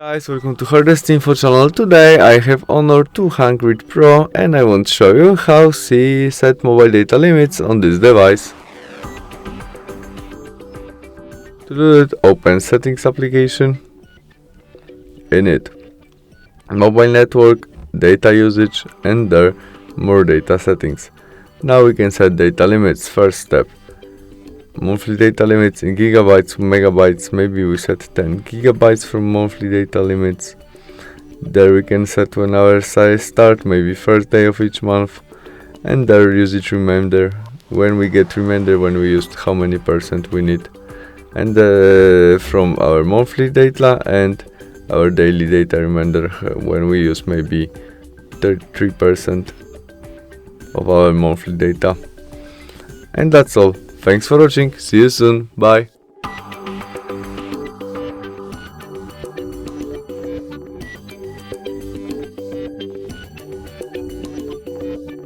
Guys, welcome to HardReset.Info channel. Today I have Honor 200 Pro and I want to show you how to set mobile data limits on this device. To do it, open Settings application. In it, Mobile Network, Data Usage, and there More Data Settings. Now we can set data limits. First step, monthly data limits in gigabytes, megabytes. Maybe we set 10 gigabytes from monthly data limits. There we can set when our size start, maybe first day of each month, and there usage reminder, when we get reminder when we used how many percent we need, and from our monthly data and our daily data reminder when we use maybe 33% of our monthly data. And that's all. Thanks for watching, see you soon, bye.